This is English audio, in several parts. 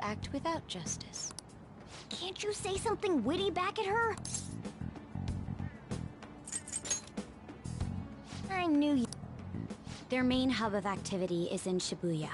act without justice. Can't you say something witty back at her? I knew you. Their main hub of activity is in Shibuya.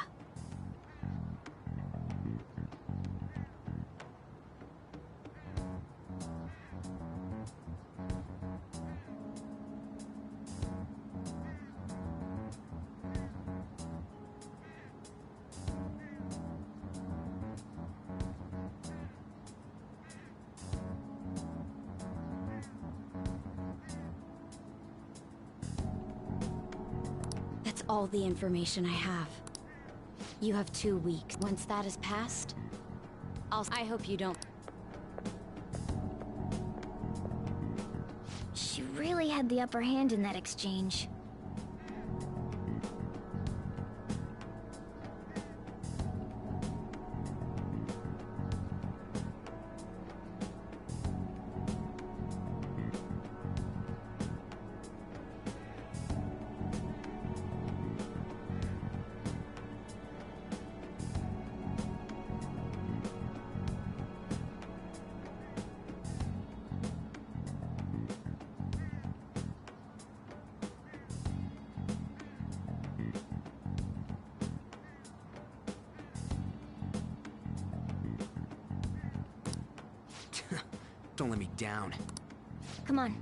That's all the information I have. You have 2 weeks. Once that is passed, I hope you don't... She really had the upper hand in that exchange. Don't let me down. Come on.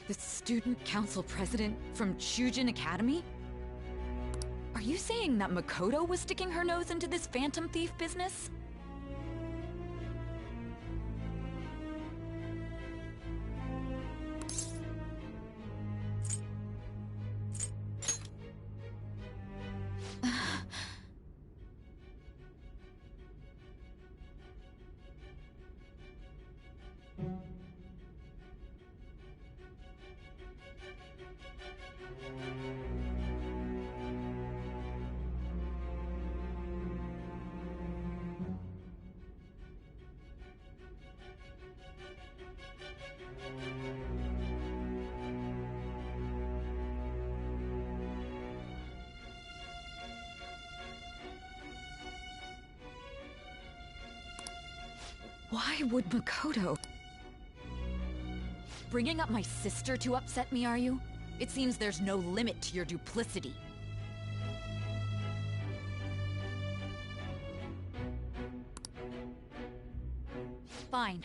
The student council president from Chujin Academy? Are you saying that Makoto was sticking her nose into this phantom thief business? Why would Makoto... Bringing up my sister to upset me, are you? It seems there's no limit to your duplicity. Fine.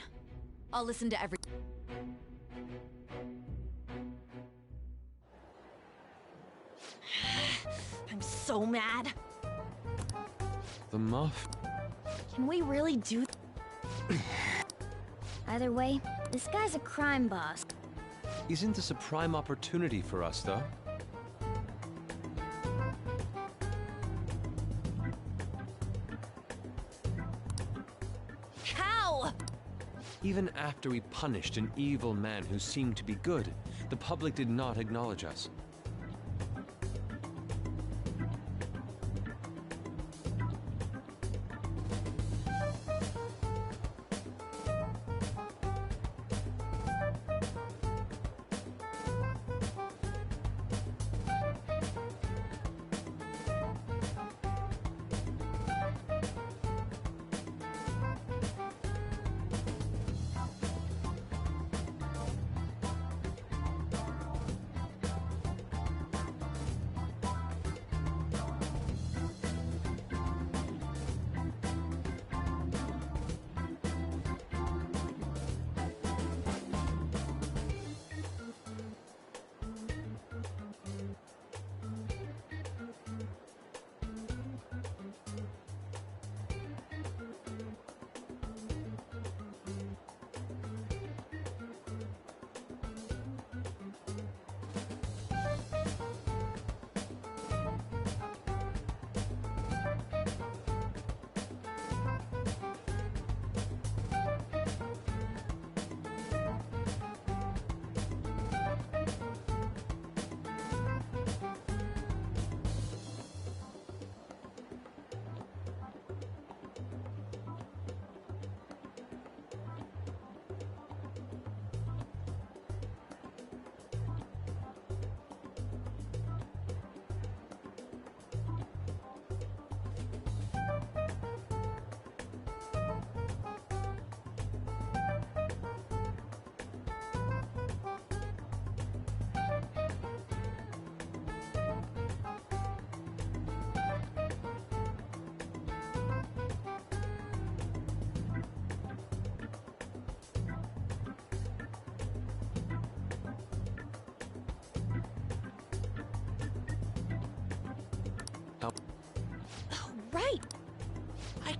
I'll listen to every... I'm so mad. The muff? Can we really do... Either way, this guy's a crime boss. Isn't this a prime opportunity for us, though? How? Even after we punished an evil man who seemed to be good, the public did not acknowledge us.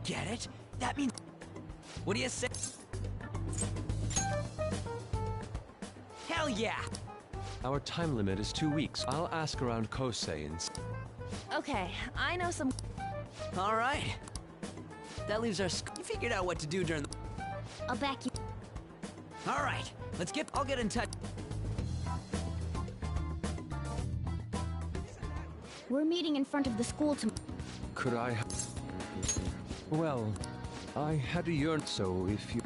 Get it? That means... What do you say? Hell yeah! Our time limit is 2 weeks. I'll ask around Kose and... Okay, I know some... All right. That leaves our... You figured out what to do during the... I'll back you. All right. I'll get in touch. We're meeting in front of the school tomorrow. Could I... Well, I had a yearn, so if you...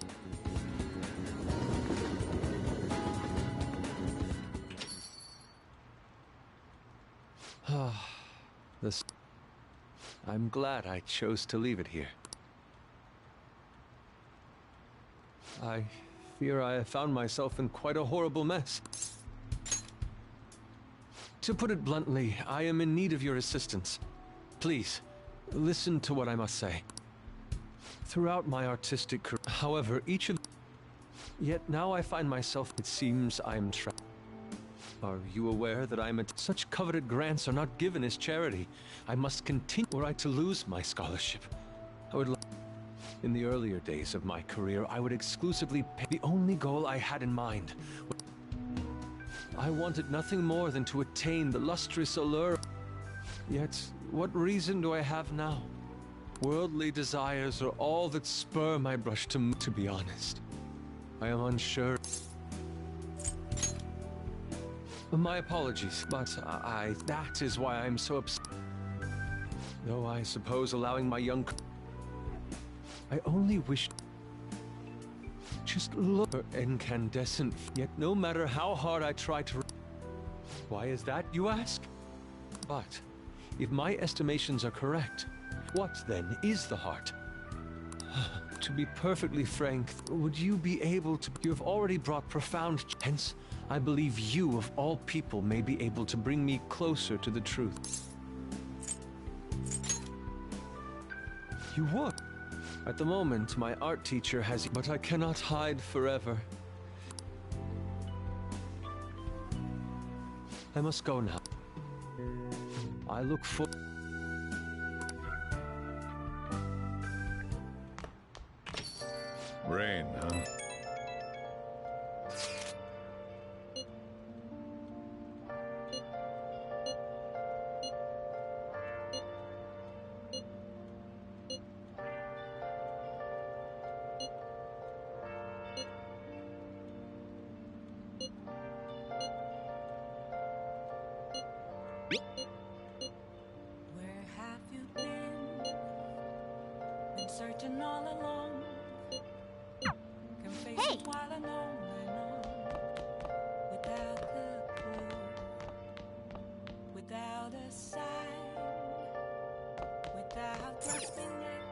This... I'm glad I chose to leave it here. I fear I have found myself in quite a horrible mess. To put it bluntly, I am in need of your assistance. Please, listen to what I must say. Throughout my artistic career, however, each of... Yet now I find myself, it seems I am trapped. Are you aware that such coveted grants are not given as charity? I must continue were I to lose my scholarship. I would in the earlier days of my career, I would exclusively pay. The only goal I had in mind. I wanted nothing more than to attain the lustrous allure. Yet, what reason do I have now? Worldly desires are all that spur my brush to be honest. I am unsure. My apologies, but that is why I'm so upset. Though I suppose allowing my young... I only wish... Just look at her incandescent... Yet no matter how hard I try to... Why is that, you ask? But, if my estimations are correct, what then is the heart? To be perfectly frank, would you be able to... You have already brought profound... Hence, I believe you, of all people, may be able to bring me closer to the truth. You would. At the moment, my art teacher has... But I cannot hide forever. I must go now. I look for... Rain, huh? Where have you been searching all along? Can face Hey! it while I know, without a clue, without a sign, without grasping it.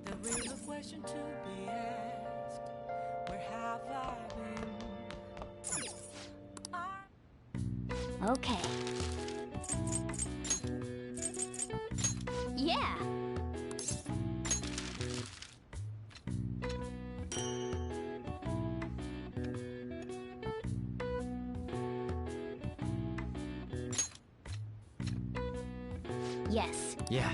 The real question to be asked: where have I been? Okay. Yeah. Yes. Yeah.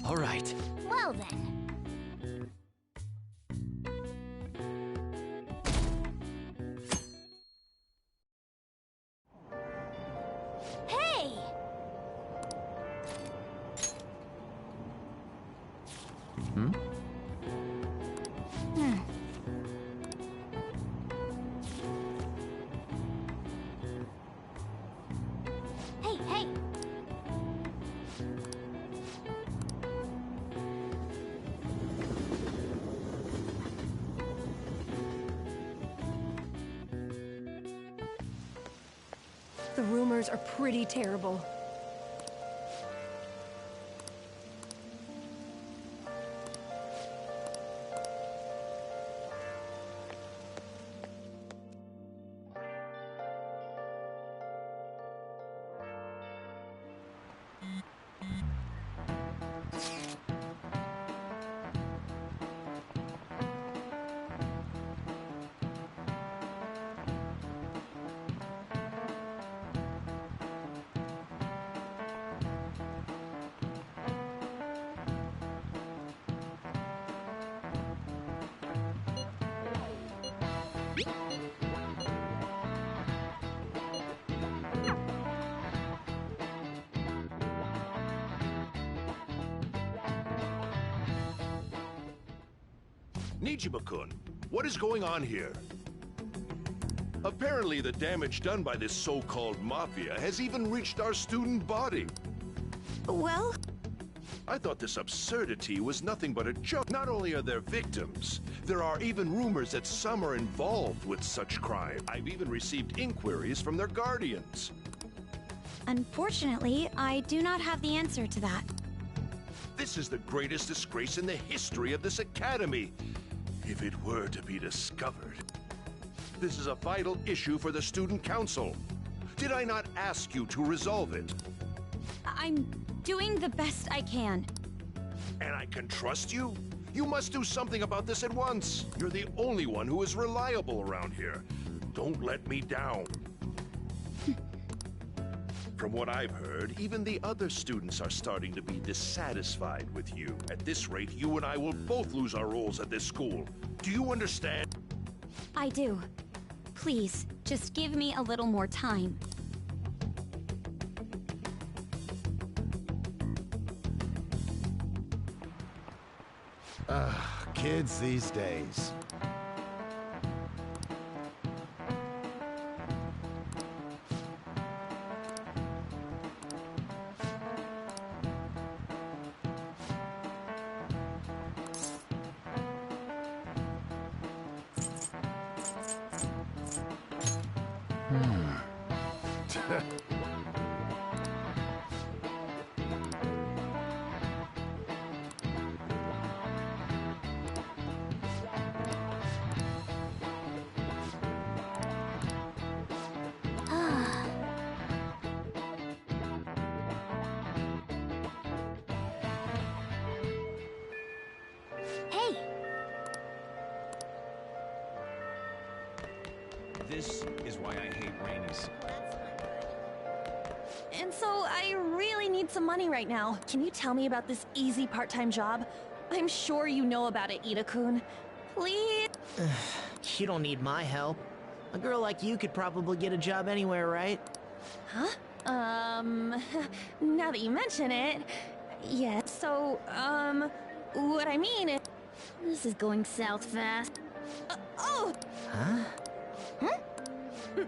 All right. Well then. Hey! Hmm? Hey, hey! The rumors are pretty terrible. Nijima-kun, what is going on here? Apparently the damage done by this so-called mafia has even reached our student body. Well, I thought this absurdity was nothing but a joke. Not only are there victims, there are even rumors that some are involved with such crime. I've even received inquiries from their guardians. Unfortunately, I do not have the answer to that. This is the greatest disgrace in the history of this academy, if it were to be discovered. This is a vital issue for the student council. Did I not ask you to resolve it? I'm doing the best I can. And I can trust you? You must do something about this at once. You're the only one who is reliable around here. Don't let me down. From what I've heard, even the other students are starting to be dissatisfied with you. At this rate, you and I will both lose our roles at this school. Do you understand? I do. Please, just give me a little more time. Kids these days. Hey, This is why I hate rainies. And so I really need some money right now. Can you tell me about this easy part-time job? I'm sure you know about it, Ida-kun. Please? You don't need my help. A girl like you could probably get a job anywhere, right? Huh? Now that you mention it, yeah, so, what I mean is... this is going south fast. Oh! Huh?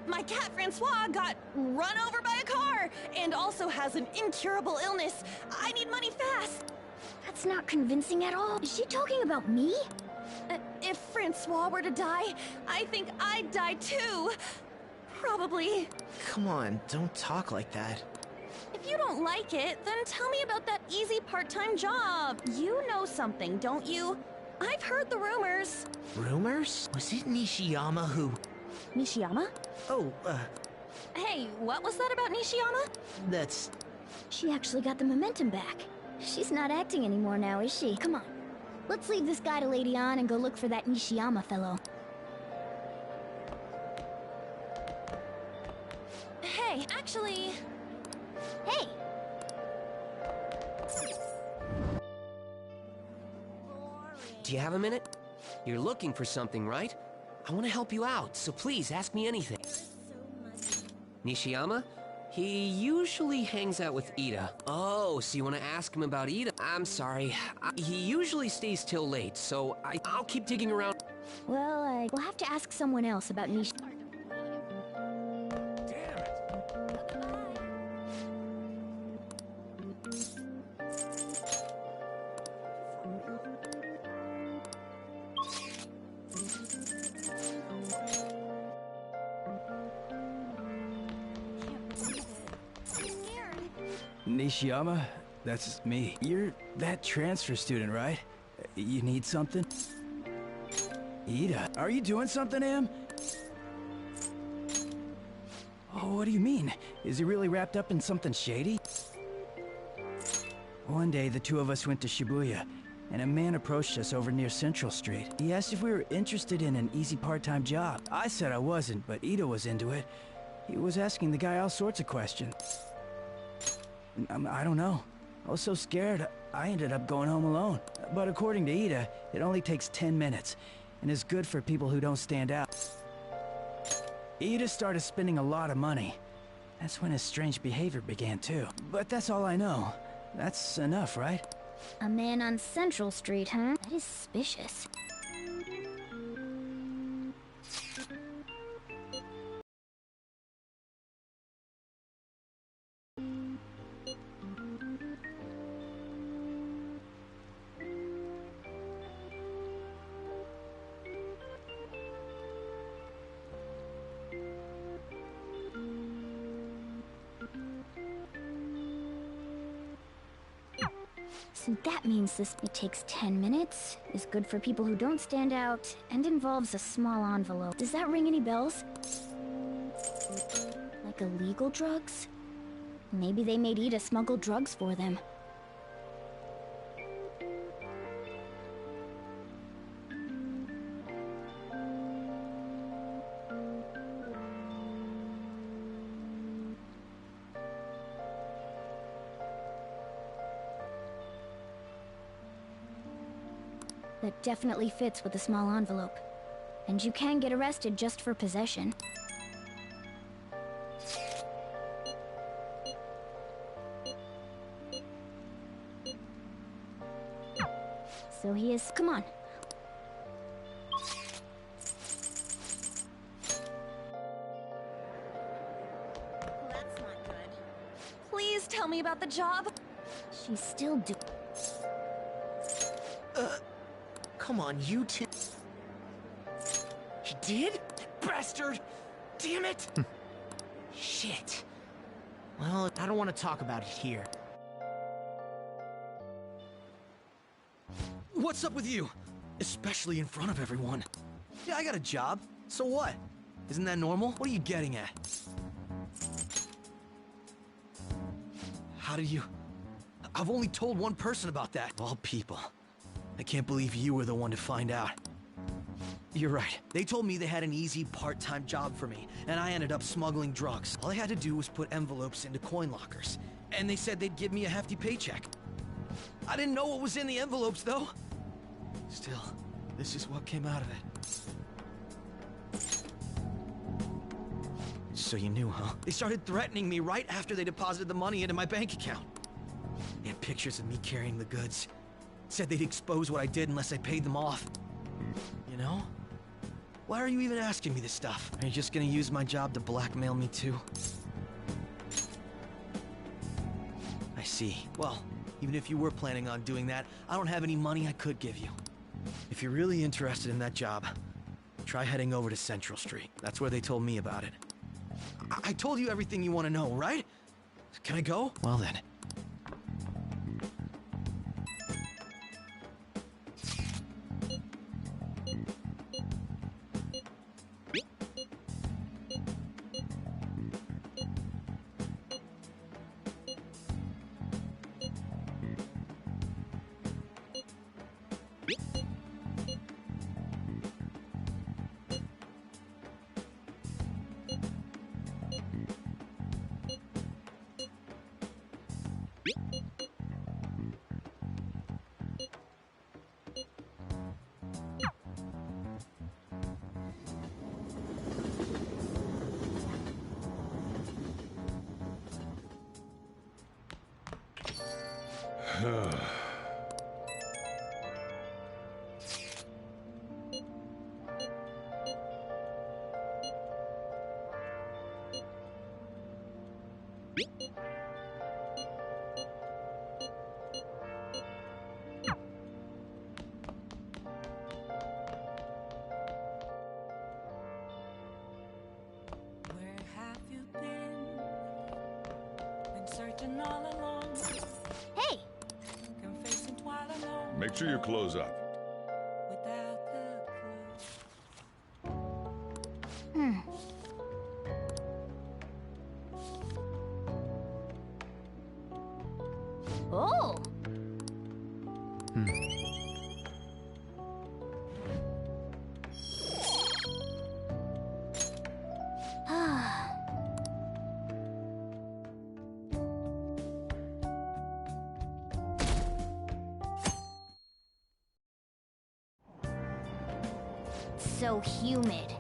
My cat Francois got run over by a car and also has an incurable illness. I need money fast. That's not convincing at all. Is she talking about me? If Francois were to die, I think I'd die too. Probably. Come on, don't talk like that. If you don't like it, then tell me about that easy part-time job. You know something, don't you? I've heard the rumors. Rumors? Was it Nishiyama who... Nishiyama? Oh, Hey, what was that about Nishiyama? that's... She actually got the momentum back. She's not acting anymore now, is she? Come on. Let's leave this guy to Lady On and go look for that Nishiyama fellow. Hey, actually... Hey! Do you have a minute? You're looking for something, right? I want to help you out, so please ask me anything. Nishiyama? He usually hangs out with Ida. Oh, so you want to ask him about Ida? I'm sorry. He usually stays till late, so I'll keep digging around. Well, we'll have to ask someone else about Nish... Nishiyama, that's me. You're that transfer student, right? You need something? Ida, are you doing something, Em? Oh, what do you mean? Is he really wrapped up in something shady? One day, the two of us went to Shibuya, and a man approached us over near Central Street. He asked if we were interested in an easy part-time job. I said I wasn't, but Ida was into it. He was asking the guy all sorts of questions. I don't know. I was so scared, I ended up going home alone. But according to Ida, it only takes 10 minutes, and is good for people who don't stand out. Ida started spending a lot of money. That's when his strange behavior began, too. But that's all I know. That's enough, right? A man on Central Street, huh? That is suspicious. So that means it takes 10 minutes, is good for people who don't stand out, and involves a small envelope. Does that ring any bells? Like illegal drugs? Maybe they made Ida smuggle drugs for them. That definitely fits with the small envelope. And you can get arrested just for possession. So he is... Come on. That's not good. Please tell me about the job. She's still Come on, you two. You did? Bastard! Damn it! Shit. Well, I don't want to talk about it here. What's up with you? Especially in front of everyone. Yeah, I got a job. So what? Isn't that normal? What are you getting at? How did you... I've only told one person about that. Of all people. I can't believe you were the one to find out. You're right. They told me they had an easy part-time job for me, and I ended up smuggling drugs. All I had to do was put envelopes into coin lockers, and they said they'd give me a hefty paycheck. I didn't know what was in the envelopes, though. Still, this is what came out of it. So you knew, huh? They started threatening me right after they deposited the money into my bank account. They had pictures of me carrying the goods. Said they'd expose what I did unless I paid them off. You know? Why are you even asking me this stuff? Are you just gonna use my job to blackmail me too? I see. Well, even if you were planning on doing that, I don't have any money I could give you. If you're really interested in that job, try heading over to Central Street. That's where they told me about it. I told you everything you want to know, right? Can I go? Well then. Where have you been? Been searching all along. Hey! Confessing while alone. Make sure you close up. Without the Hmm. Oh! So humid.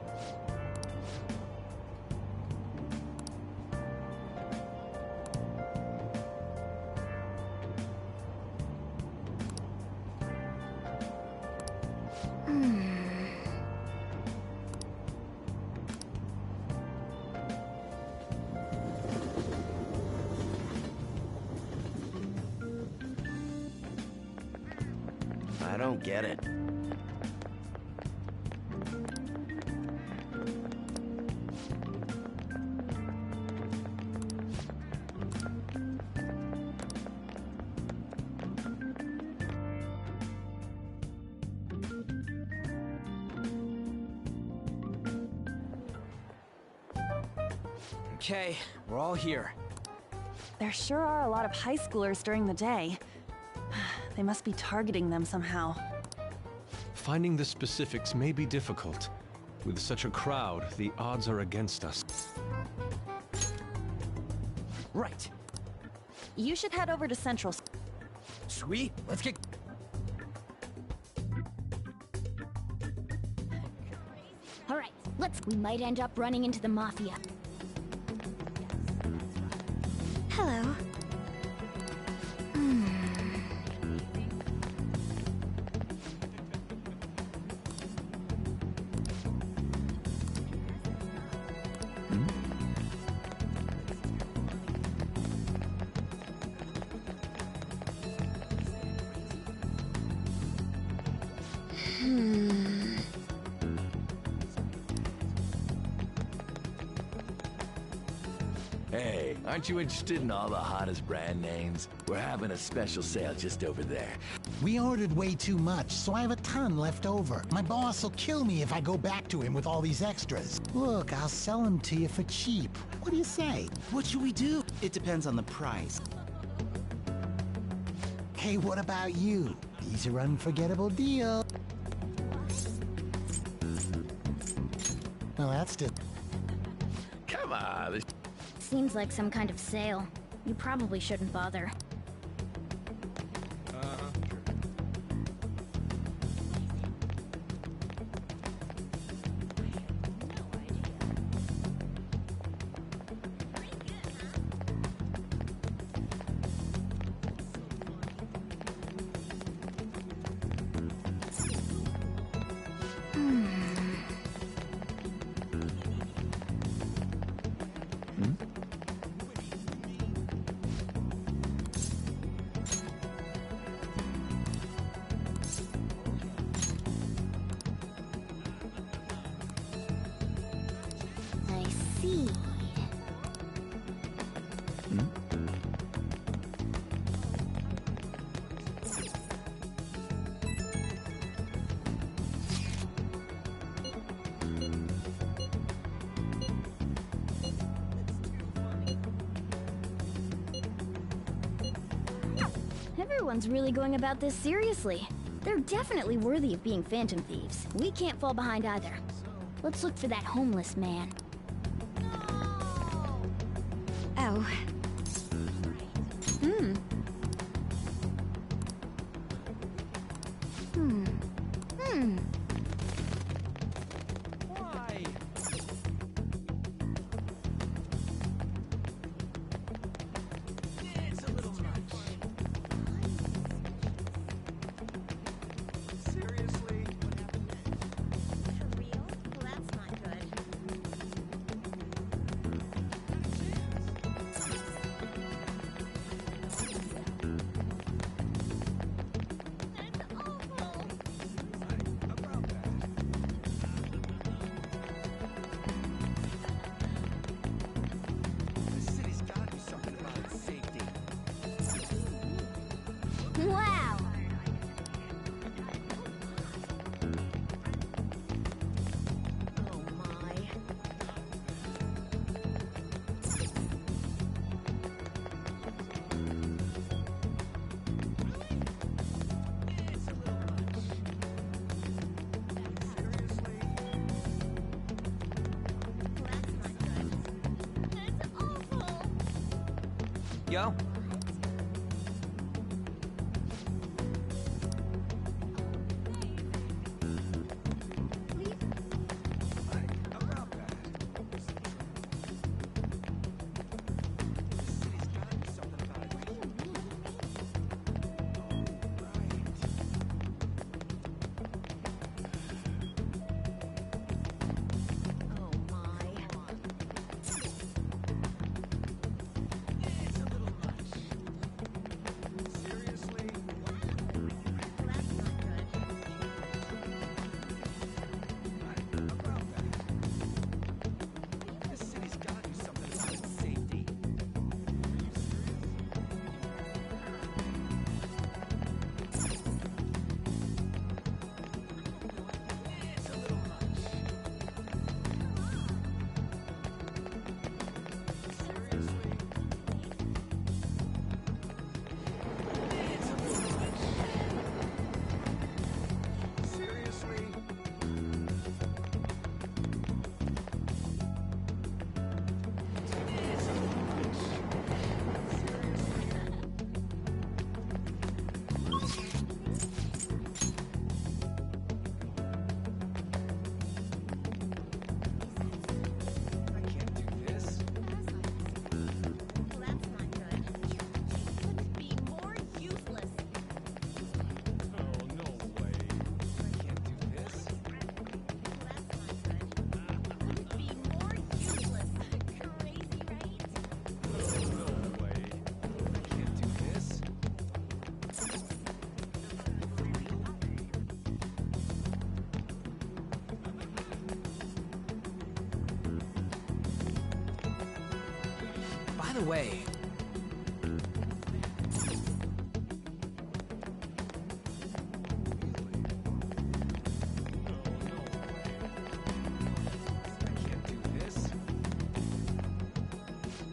I don't get it. Okay, we're all here. There sure are a lot of high schoolers during the day. They must be targeting them somehow. Finding the specifics may be difficult. With such a crowd, the odds are against us. Right. You should head over to Central. Sweet, let's get... All right, we might end up running into the Mafia. Hello. Hey, aren't you interested in all the hottest brand names? We're having a special sale just over there. We ordered way too much, so I have a ton left over. My boss will kill me if I go back to him with all these extras. Look, I'll sell them to you for cheap. What do you say? What should we do? It depends on the price. Hey, what about you? These are unforgettable deals. Well, that's just... Come on. Seems like some kind of sale. You probably shouldn't bother. Everyone's really going about this seriously. They're definitely worthy of being phantom thieves. We can't fall behind either. Let's look for that homeless man. Oh. Wow! Oh my. Yo. the way...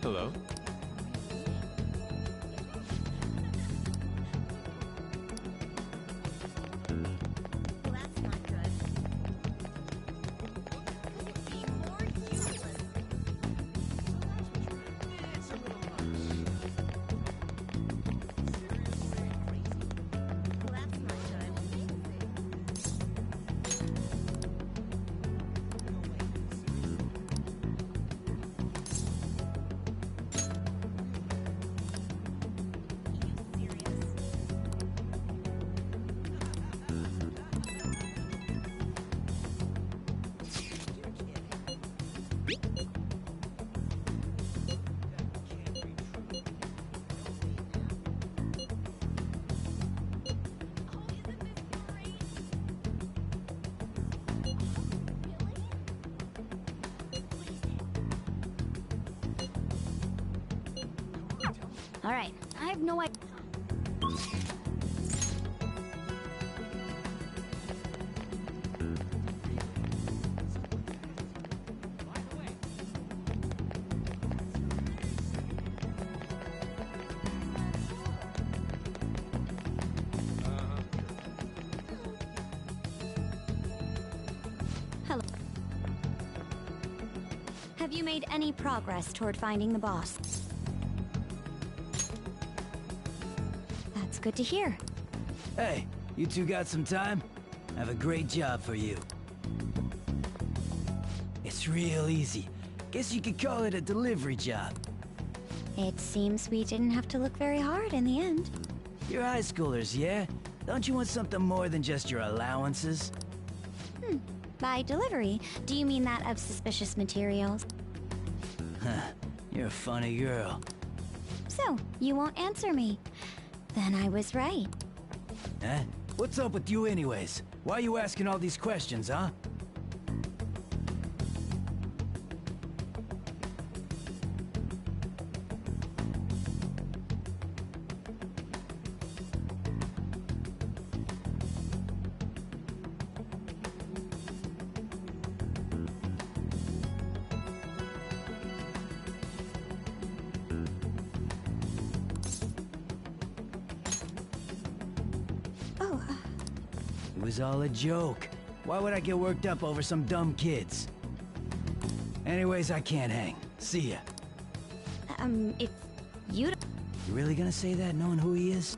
Hello? Alright, I have no idea. Hello. Have you made any progress toward finding the boss? That's good to hear. Hey, you two got some time? I have a great job for you. It's real easy. Guess you could call it a delivery job. It seems we didn't have to look very hard in the end. You're high schoolers, yeah? Don't you want something more than just your allowances? By delivery, do you mean that of suspicious materials? Huh, you're a funny girl. So, you won't answer me. Then I was right. Huh? What's up with you anyways? Why are you asking all these questions, huh? It was all a joke. Why would I get worked up over some dumb kids? Anyways, I can't hang. See ya. If you... You really gonna say that knowing who he is?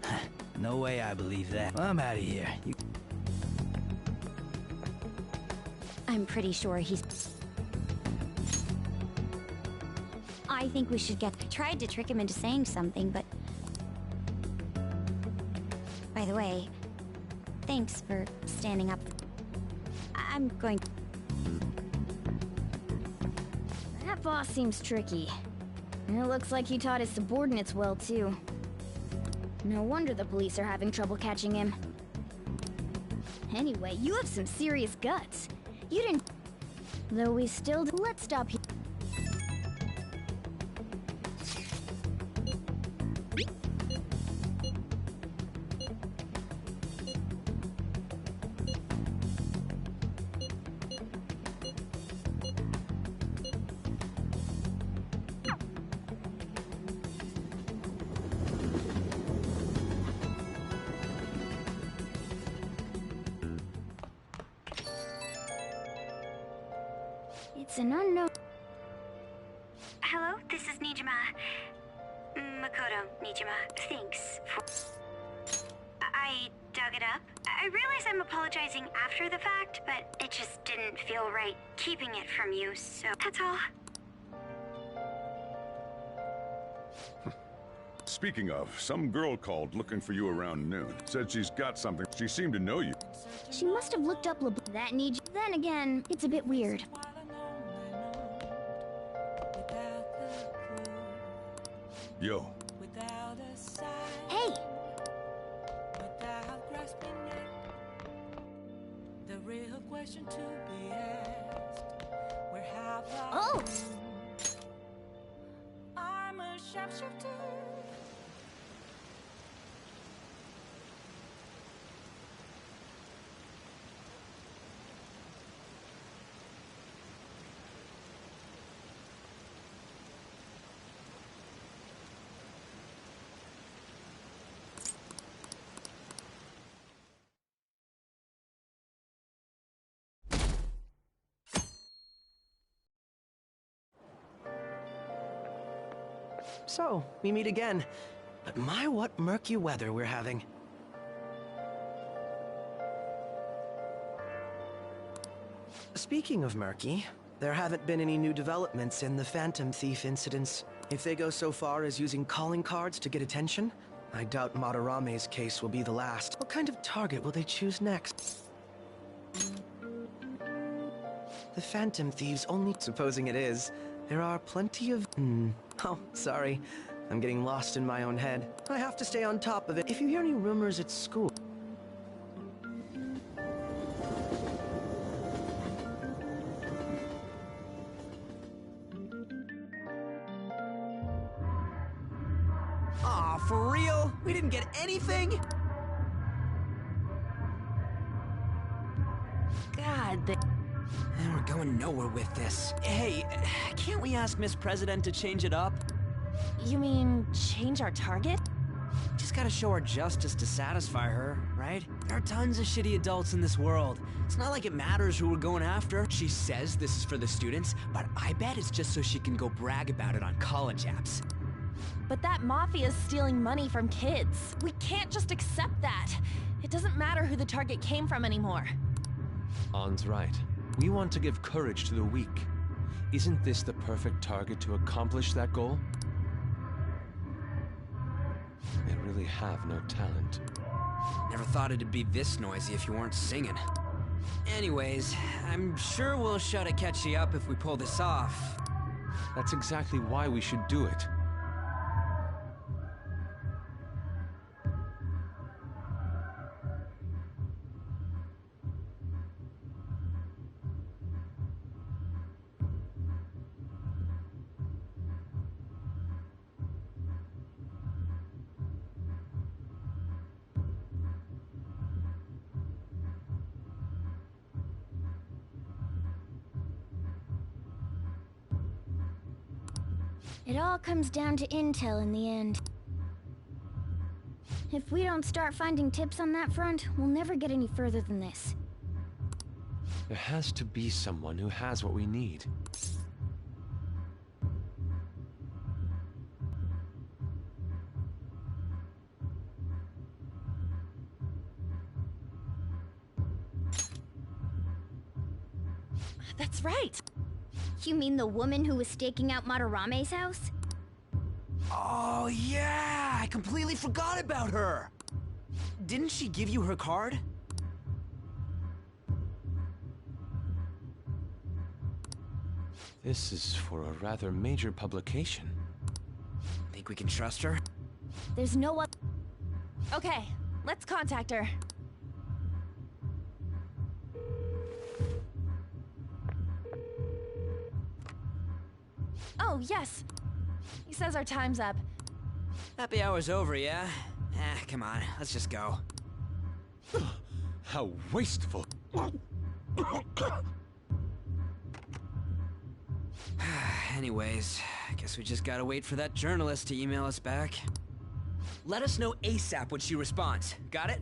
No way I believe that. Well, I'm out of here. I'm pretty sure he's... I think we should get... I tried to trick him into saying something, but... By the way, thanks for standing up. I'm going... That boss seems tricky. And it looks like he taught his subordinates well, too. No wonder the police are having trouble catching him. Anyway, you have some serious guts. You didn't... Though we still... Let's stop here. It's an unknown... Hello, this is Nijima. Makoto Nijima. Thanks for... I dug it up. I realize I'm apologizing after the fact, but it just didn't feel right keeping it from you, so that's all. Speaking of, some girl called looking for you around noon. Said she's got something. She seemed to know you. She must have looked up that needs... Then again, it's a bit weird. Yo. Hey! The real question to be asked, where have I Oh! I'm ashamed So, we meet again. But my, what murky weather we're having. Speaking of murky, there haven't been any new developments in the Phantom Thief incidents. If they go so far as using calling cards to get attention, I doubt Madarame's case will be the last. What kind of target will they choose next? The Phantom Thieves only... Supposing it is, there are plenty of... Oh, sorry. I'm getting lost in my own head. I have to stay on top of it. If you hear any rumors at school... Aw, for real? We didn't get anything? God, we're going nowhere with this. Hey, can't we ask Miss President to change it up? You mean change our target? Just gotta show our justice to satisfy her, right? There are tons of shitty adults in this world. It's not like it matters who we're going after. She says this is for the students, but I bet it's just so she can go brag about it on college apps. But that mafia's stealing money from kids. We can't just accept that. It doesn't matter who the target came from anymore. An's right. We want to give courage to the weak. Isn't this the perfect target to accomplish that goal? They really have no talent. Never thought it'd be this noisy if you weren't singing. Anyways, I'm sure we'll shut a catchy up if we pull this off. That's exactly why we should do it. It all comes down to intel in the end. If we don't start finding tips on that front, we'll never get any further than this. There has to be someone who has what we need. That's right! You mean the woman who was staking out Madarame's house? Oh yeah! I completely forgot about her! Didn't she give you her card? This is for a rather major publication. Think we can trust her? There's no one... Okay, let's contact her. Oh, yes. He says our time's up. Happy hour's over, yeah? Come on, let's just go. How wasteful. Anyways, I guess we just gotta wait for that journalist to email us back. Let us know ASAP when she responds. Got it?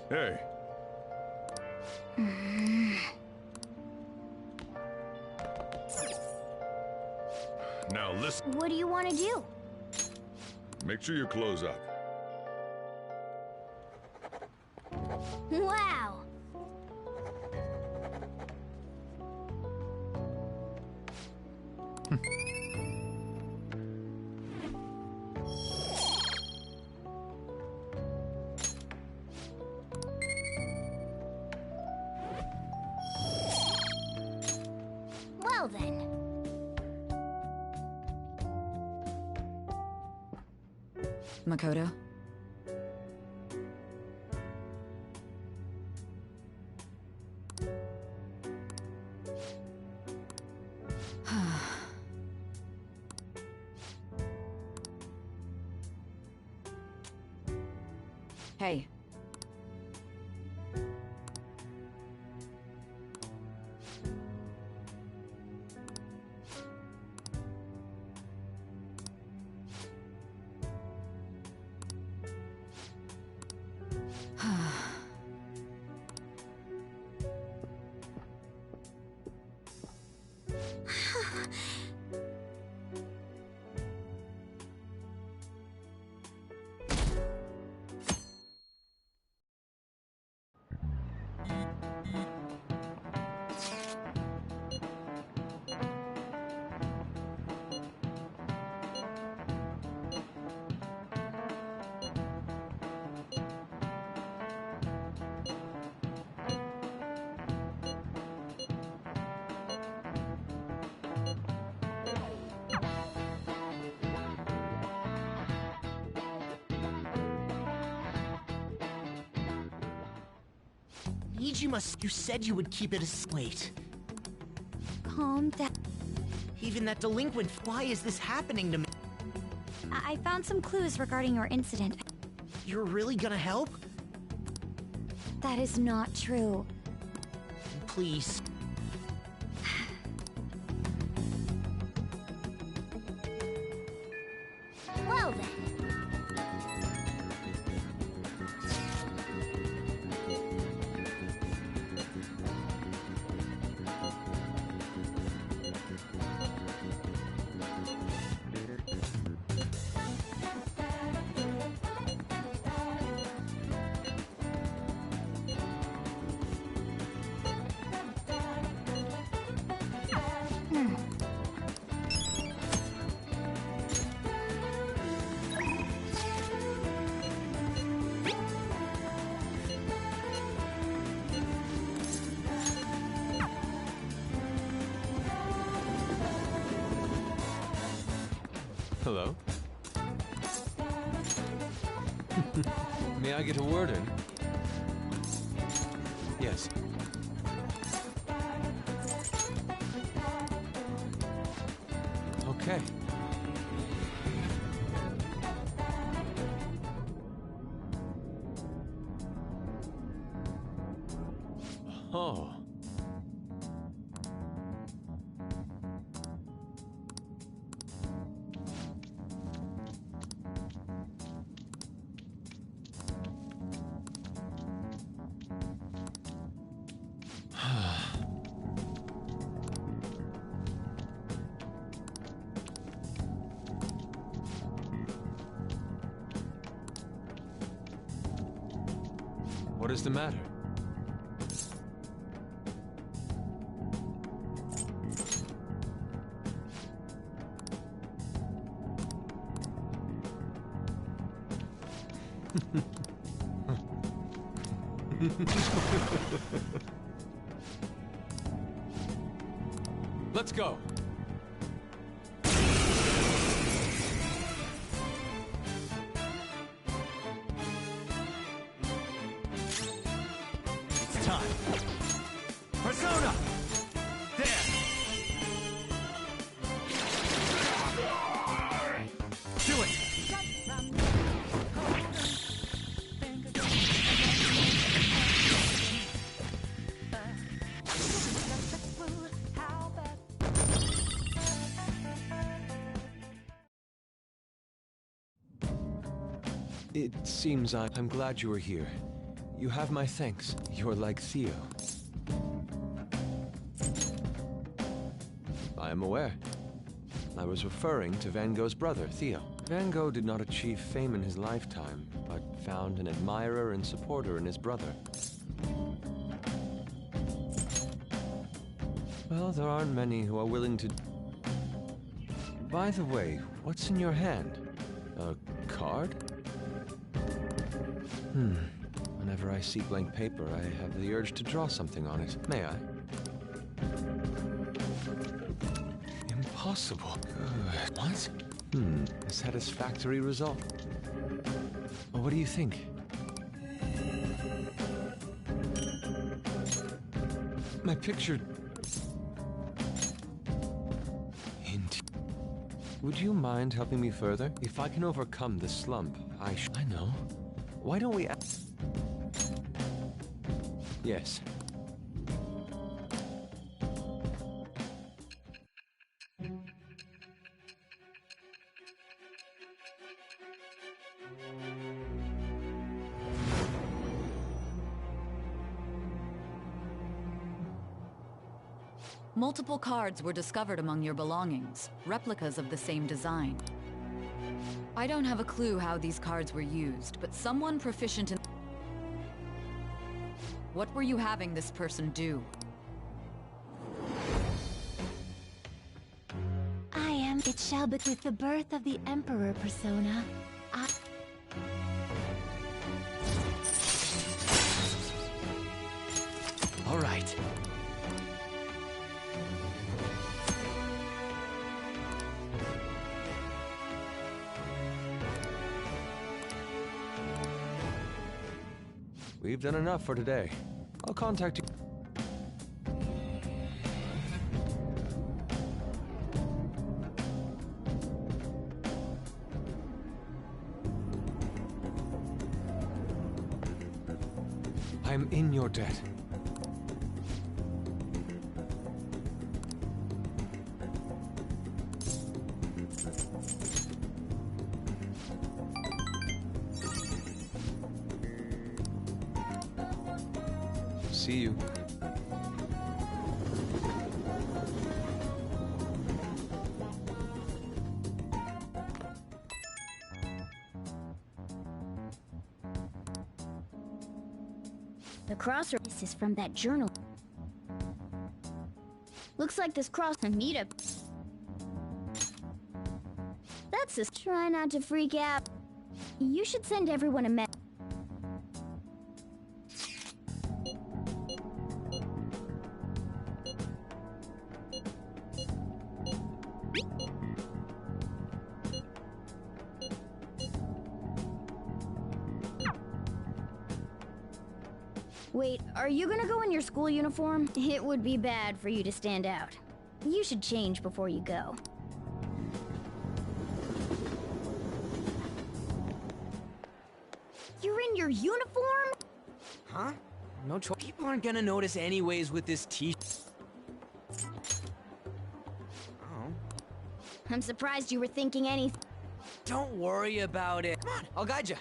Hey. Now listen. What do you want to do? Make sure you close up. Wow! Well then. Makoto? Hey. You said you would keep it a... Wait. Calm down. Even that delinquent... Why is this happening to me? I found some clues regarding your incident. You're really gonna help? That is not true. Please. Well then. Hello? May I get a word in? Yes. Okay. Oh. What is the matter? Let's go. It's time. Persona! There! Do it! It seems I'm glad you are here. You have my thanks. You're like Theo. I am aware. I was referring to Van Gogh's brother, Theo. Van Gogh did not achieve fame in his lifetime, but found an admirer and supporter in his brother. Well, there aren't many who are willing to... By the way, what's in your hand? A card? Whenever I see blank paper, I have the urge to draw something on it. May I? Impossible. Good. What? A satisfactory result. Well, what do you think? My picture... Would you mind helping me further? If I can overcome this slump, I know. Why don't we... Yes. Multiple cards were discovered among your belongings, replicas of the same design. I don't have a clue how these cards were used, but someone proficient in... What were you having this person do? I am. It shall be with the birth of the Emperor persona. All right. We've done enough for today. I'll contact you. I'm in your debt. See you. The crossroads is from that journal. Looks like this cross meetup. That's just try not to freak out. You should send everyone a message. Wait, are you gonna go in your school uniform? It would be bad for you to stand out. You should change before you go. You're in your uniform? Huh? No choice. People aren't gonna notice anyways with this t-shirt. Oh. I'm surprised you were thinking anything. Don't worry about it. Come on, I'll guide you.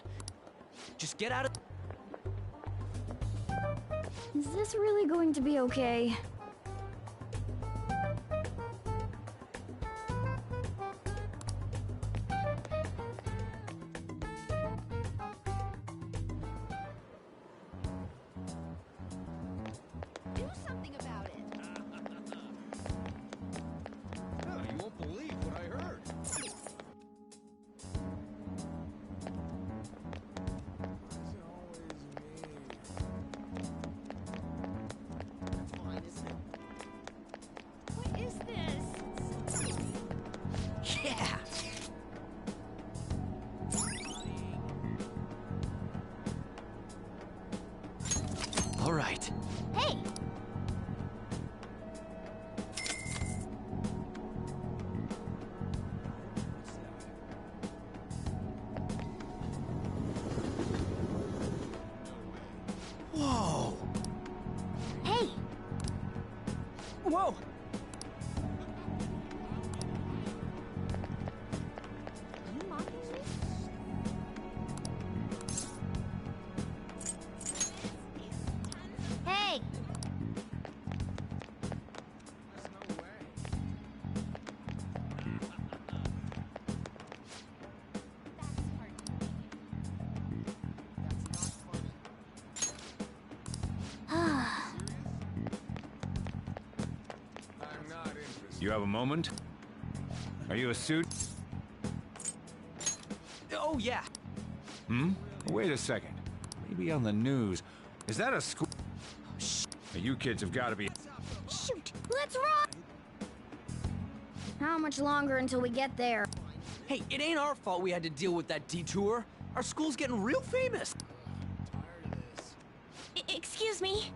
Just get out of... Is this really going to be okay? Do something about it. You won't believe what I heard. What is this? Yeah! All right. Hey! Whoa! Hey! Whoa! Hey! You have a moment? Are you a suit? Oh, yeah. Hmm? Wait a second. Maybe on the news. Is that a school? Hey, you kids have got to be... Shoot! Let's run! How much longer until we get there? Hey, it ain't our fault we had to deal with that detour. Our school's getting real famous. Excuse me?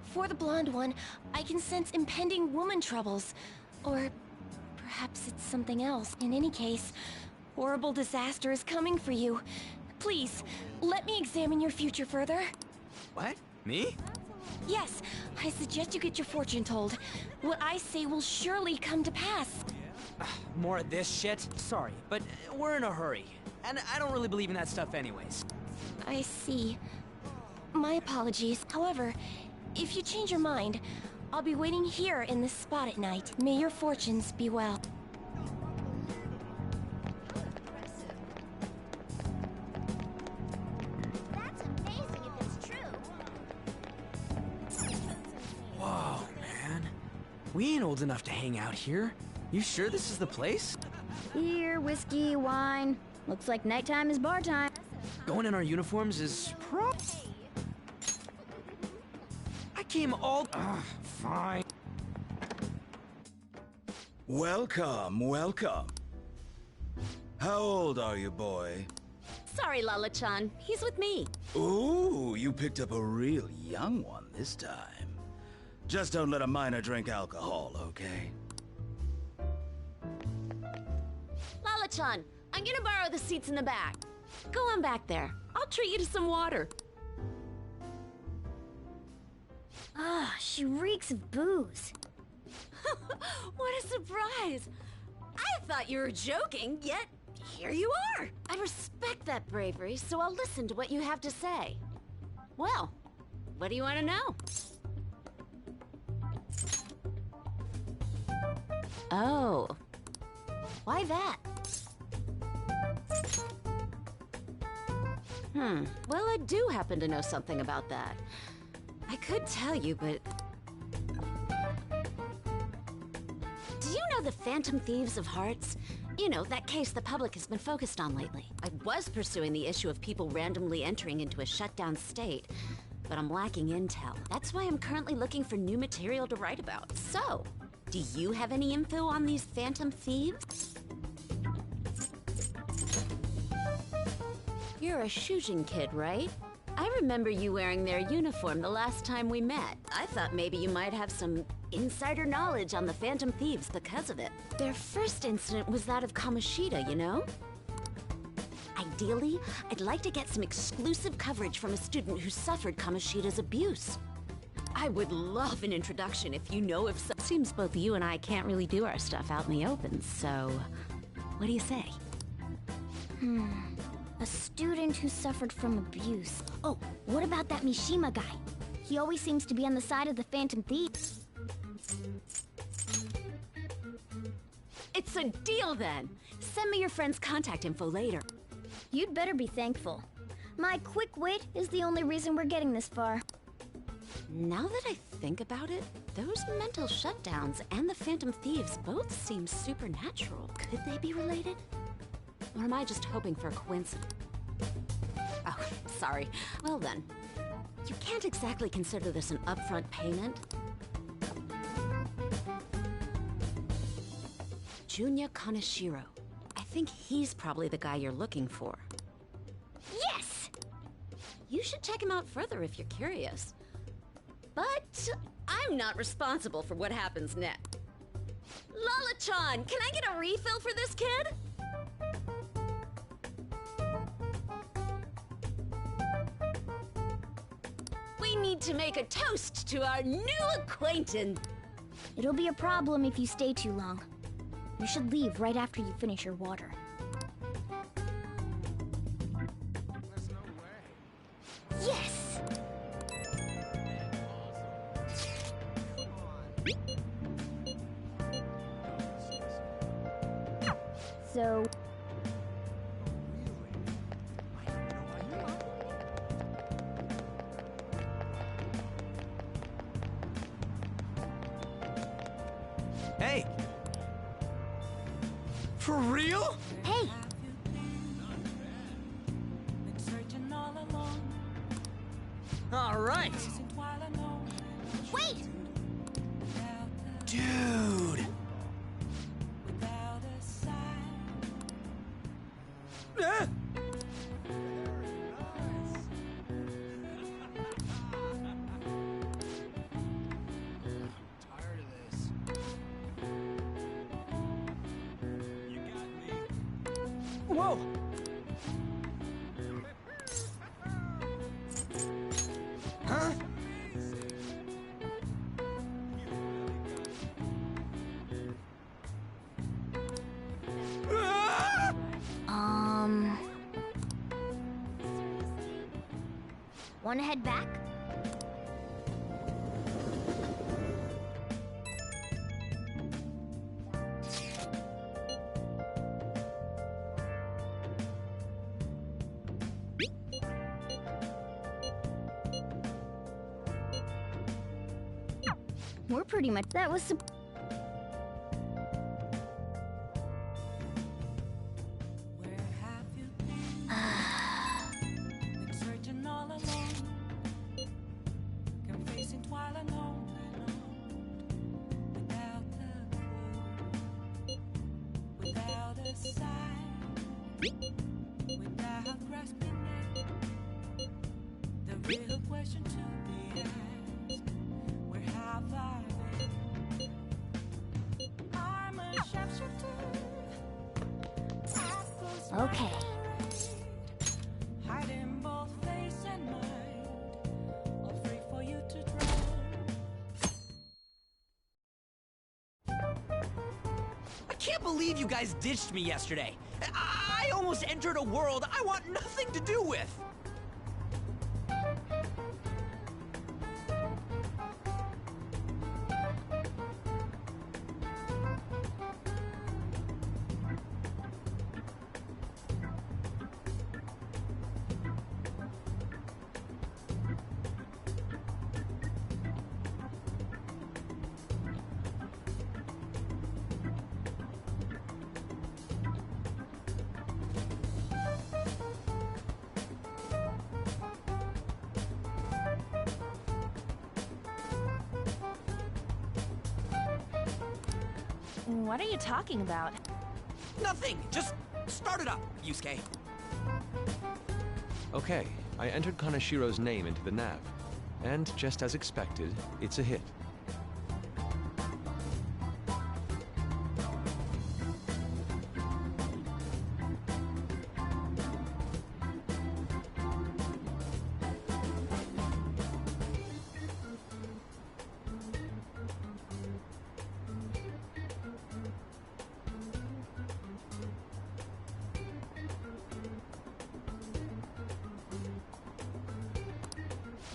For the blonde one, I can sense impending woman troubles. Or perhaps it's something else. In any case, horrible disaster is coming for you. Please, let me examine your future further. What? Me? Yes, I suggest you get your fortune told. What I say will surely come to pass. More of this shit? Sorry, but we're in a hurry. And I don't really believe in that stuff anyways. I see. My apologies. However, if you change your mind, I'll be waiting here in this spot at night. May your fortunes be well. That's amazing if it's true. Whoa, man. We ain't old enough to hang out here. You sure this is the place? Beer, whiskey, wine. Looks like nighttime is bar time. Going in our uniforms is I came all... fine. Welcome, welcome. How old are you, boy? Sorry, Lala-chan. He's with me. Ooh, you picked up a real young one this time. Just don't let a minor drink alcohol, okay? Lala-chan, I'm gonna borrow the seats in the back. Go on back there. I'll treat you to some water. Ah, she reeks of booze. What a surprise! I thought you were joking, yet here you are! I respect that bravery, so I'll listen to what you have to say. Well, what do you want to know? Oh. Why that? Well, I do happen to know something about that. I could tell you, but... Do you know the Phantom Thieves of Hearts? You know, that case the public has been focused on lately. I was pursuing the issue of people randomly entering into a shutdown state, but I'm lacking intel. That's why I'm currently looking for new material to write about. So, do you have any info on these Phantom Thieves? You're a Shujin kid, right? I remember you wearing their uniform the last time we met. I thought maybe you might have some insider knowledge on the Phantom Thieves because of it. Their first incident was that of Kamoshida, you know? Ideally, I'd like to get some exclusive coverage from a student who suffered Kamoshida's abuse. I would love an introduction if you know if so. Seems both you and I can't really do our stuff out in the open, so... What do you say? A student who suffered from abuse. Oh, what about that Mishima guy? He always seems to be on the side of the Phantom Thieves. It's a deal then! Send me your friend's contact info later. You'd better be thankful. My quick wit is the only reason we're getting this far. Now that I think about it, those mental shutdowns and the Phantom Thieves both seem supernatural. Could they be related? Or am I just hoping for a coincidence? Oh, sorry. Well then, you can't exactly consider this an upfront payment. Junya Kaneshiro. I think he's probably the guy you're looking for. Yes! You should check him out further if you're curious. But I'm not responsible for what happens next. Lala-chan, can I get a refill for this kid? We need to make a toast to our new acquaintance. It'll be a problem if you stay too long. You should leave right after you finish your water. Yes! So... Hey! For real? Hey! All right! Wait! Dude! Ah! Whoa! Huh? Wanna head back? We're pretty much... That was... real question to be asked. Where have I been? I'm a sharpshooter. Okay. Hiding both face and mind. All free for you to draw. I can't believe you guys ditched me yesterday. I almost entered a world I want nothing to do with. What are you talking about? Nothing. Just start it up, Yusuke. Okay, I entered Kanashiro's name into the nav. And just as expected, it's a hit.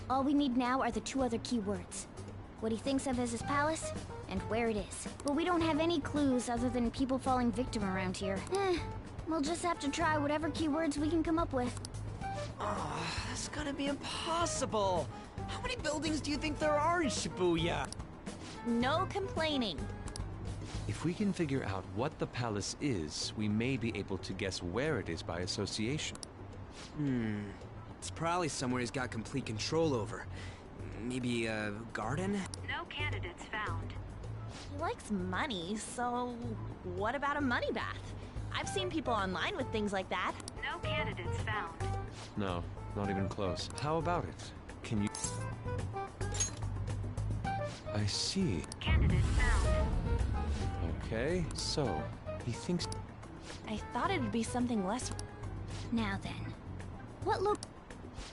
All we need now are the two other keywords. What he thinks of as his palace, and where it is. But we don't have any clues other than people falling victim around here. We'll just have to try whatever keywords we can come up with. Oh, that's gonna be impossible. How many buildings do you think there are in Shibuya? No complaining. If we can figure out what the palace is, we may be able to guess where it is by association. It's probably somewhere he's got complete control over. Maybe a garden? No candidates found. He likes money, so what about a money bath? I've seen people online with things like that. No candidates found. No, not even close. How about it? Can you... I see. Candidates found. Okay, so, he thinks... I thought it'd be something less... Now then, what look...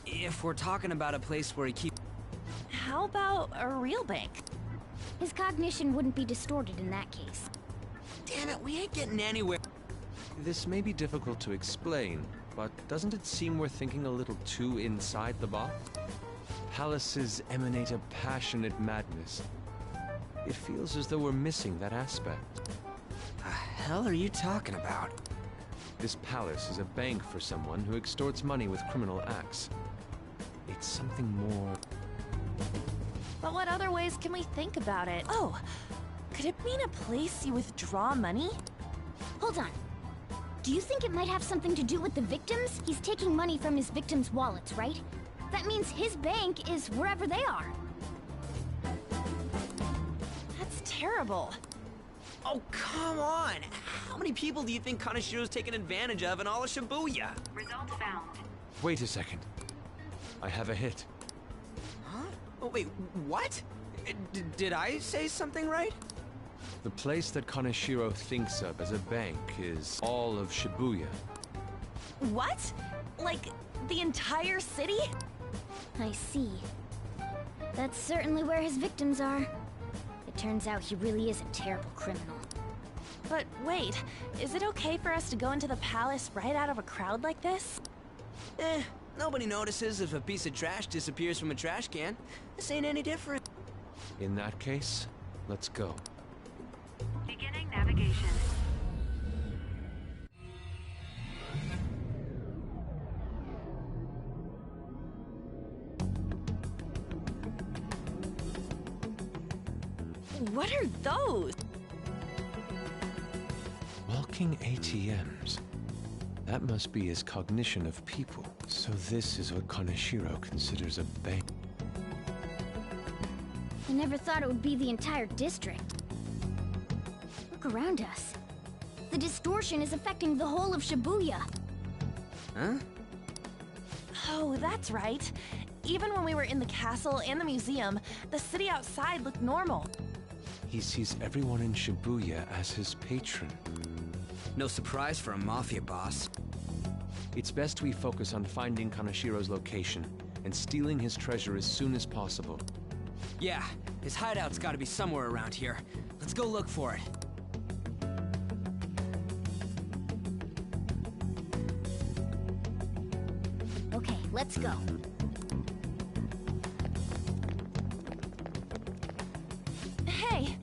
If we're talking about a place where he keeps... How about a real bank? His cognition wouldn't be distorted in that case. Damn it, we ain't getting anywhere. This may be difficult to explain, but doesn't it seem we're thinking a little too inside the box? Palaces emanate a passionate madness. It feels as though we're missing that aspect. The hell are you talking about? This palace is a bank for someone who extorts money with criminal acts. It's something more... But what other ways can we think about it? Oh, could it mean a place you withdraw money? Hold on. Do you think it might have something to do with the victims? He's taking money from his victims' wallets, right? That means his bank is wherever they are. That's terrible. Oh, come on! How many people do you think Kanashiro's taken advantage of in all of Shibuya? Results found. Wait a second. I have a hit. Huh? Oh, wait, what? Did I say something right? The place that Kanashiro thinks of as a bank is all of Shibuya. What? Like, the entire city? I see. That's certainly where his victims are. It turns out he really is a terrible criminal. But wait, is it okay for us to go into the palace right out of a crowd like this? Nobody notices if a piece of trash disappears from a trash can. This ain't any different. In that case, let's go. Beginning navigation. What are those? Walking ATMs. That must be his cognition of people. So this is what Kanashiro considers a bank. I never thought it would be the entire district. Look around us. The distortion is affecting the whole of Shibuya. Huh? Oh, that's right. even when we were in the castle and the museum, the city outside looked normal. He sees everyone in Shibuya as his patron. No surprise for a mafia boss. It's best we focus on finding Kanashiro's location and stealing his treasure as soon as possible. Yeah, his hideout's gotta be somewhere around here. Let's go look for it. Okay, let's go. Hey!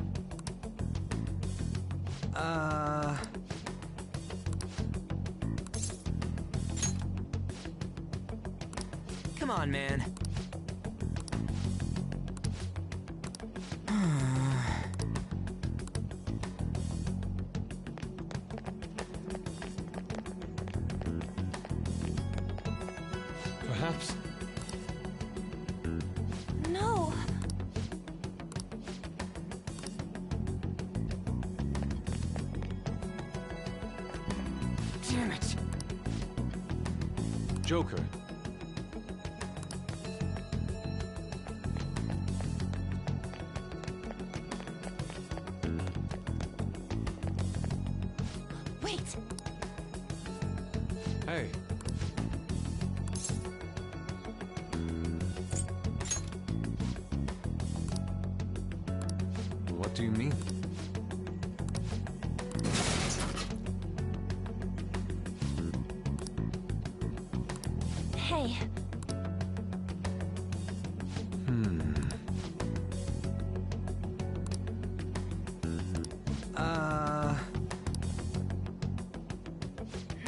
Come on, man. Perhaps... No! Damn it! Joker. Wait! Hey. What do you mean? Hey,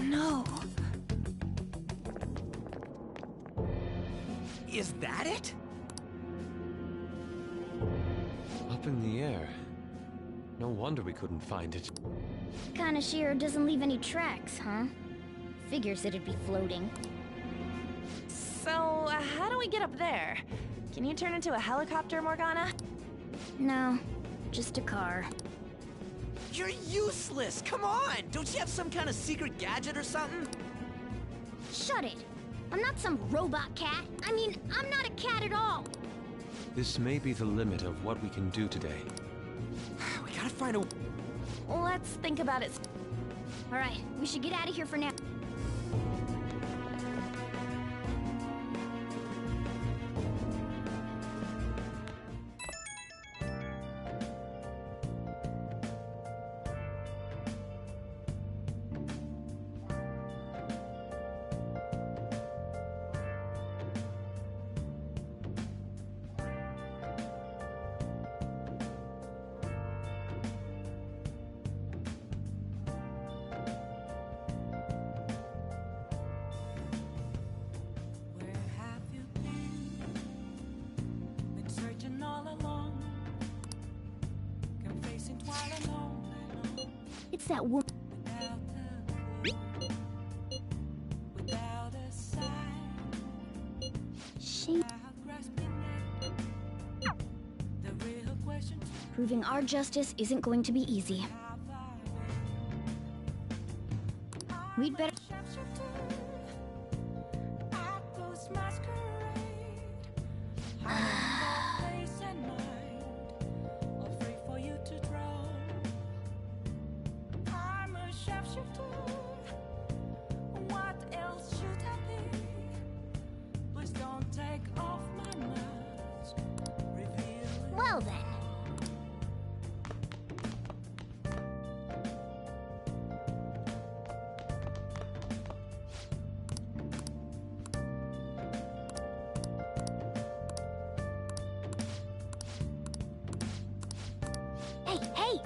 no. Is that it? Up in the air. No wonder we couldn't find it. Kanashiro doesn't leave any tracks, huh? Figures it'd be floating. So, how do we get up there? Can you turn into a helicopter, Morgana? No, just a car. You're useless! Come on! Don't you have some kind of secret gadget or something? Shut it! I'm not some robot cat. I mean, I'm not a cat at all. This may be the limit of what we can do today. We gotta find a... Let's think about it. Alright, we should get out of here for now. It's that woman. She... Proving our justice isn't going to be easy. We'd better... Well then. Hey, hey!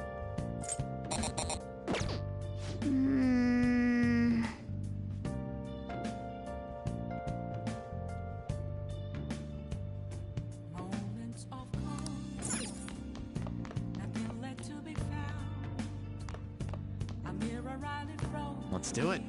Let's do it.